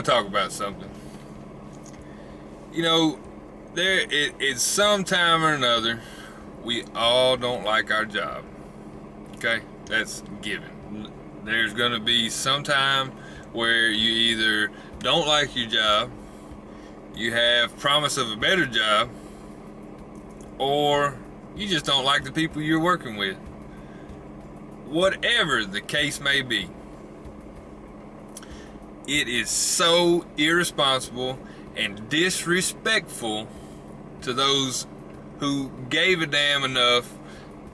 want to talk about something. You know, it's some time or another, we all don't like our job. Okay? That's given. There's going to be some time where you either don't like your job, you have promise of a better job, or you just don't like the people you're working with. Whatever the case may be, it is so irresponsible and disrespectful to those who gave a damn enough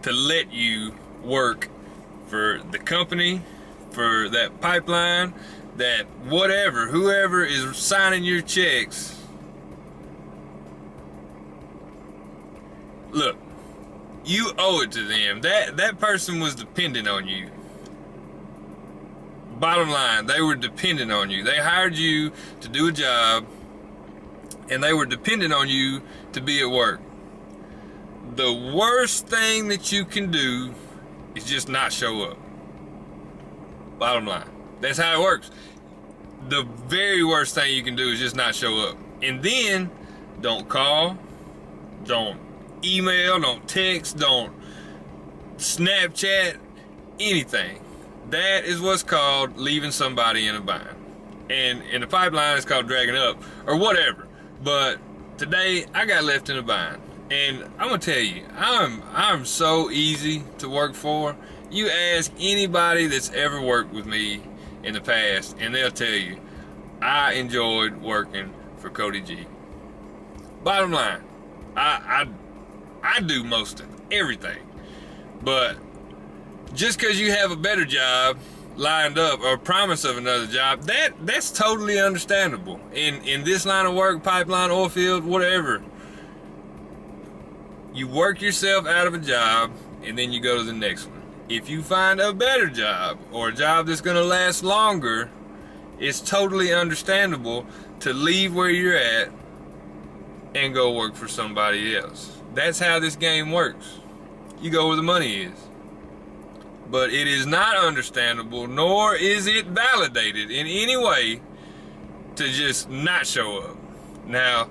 to let you work for the company, for that pipeline, that whatever, whoever is signing your checks. Look, you owe it to them. That person was dependent on you. Bottom line, they were dependent on you. They hired you to do a job, and they were dependent on you to be at work. The worst thing that you can do is just not show up. Bottom line. That's how it works. The very worst thing you can do is just not show up. And then, don't call, don't email, don't text, don't Snapchat, anything. That is what's called leaving somebody in a bind. And in the pipeline, it's called dragging up, or whatever. But today, I got left in a bind. And I'm gonna tell you, I'm so easy to work for. You ask anybody that's ever worked with me in the past, and they'll tell you, I enjoyed working for Cody G. Bottom line, I do most of everything. But just because you have a better job lined up or promise of another job, that's totally understandable. In this line of work, pipeline, oil field, whatever, you work yourself out of a job and then you go to the next one. If you find a better job or a job that's going to last longer, it's totally understandable to leave where you're at and go work for somebody else. That's how this game works. You go where the money is. But it is not understandable, nor is it validated in any way to just not show up. Now,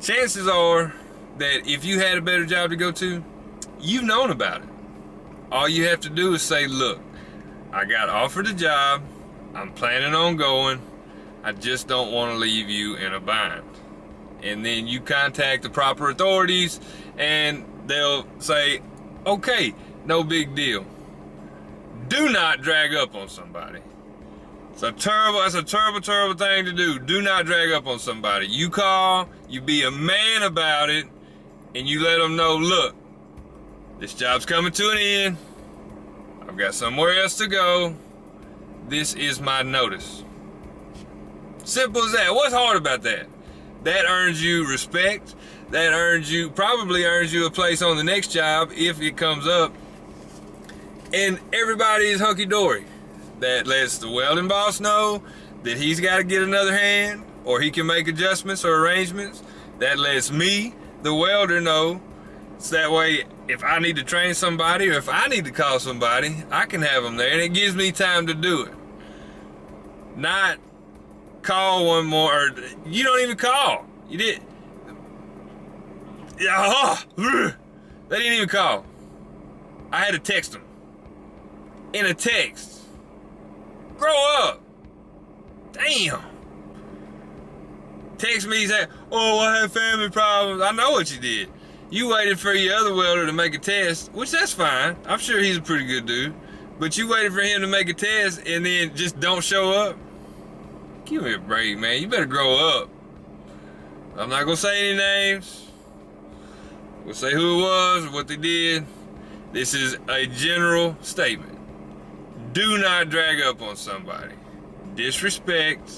chances are that if you had a better job to go to, you've known about it. All you have to do is say, look, I got offered a job, I'm planning on going, I just don't want to leave you in a bind. And then you contact the proper authorities and they'll say, okay, no big deal. Do not drag up on somebody. It's a terrible thing to do. Do not drag up on somebody. You call, you be a man about it, and you let them know, look, this job's coming to an end. I've got somewhere else to go. This is my notice. Simple as that. What's hard about that? That earns you respect. That probably earns you a place on the next job if it comes up. And everybody is hunky-dory. That lets the welding boss know that he's got to get another hand, or he can make adjustments or arrangements. That lets me, the welder, know. So that way, if I need to train somebody or if I need to call somebody, I can have them there, and it gives me time to do it. Not call one more, or you don't even call. You did. They didn't even call. I had to text them. In a text. Grow up. Damn. Text me, say, oh, I have family problems. I know what you did. You waited for your other welder to make a test, which that's fine. I'm sure he's a pretty good dude. But you waited for him to make a test and then just don't show up? Give me a break, man. You better grow up. I'm not going to say any names. We'll say who it was or what they did. This is a general statement. Do not drag up on somebody. Disrespect.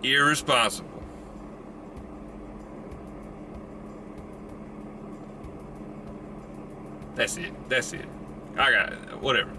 Irresponsible. That's it. I got it. Whatever.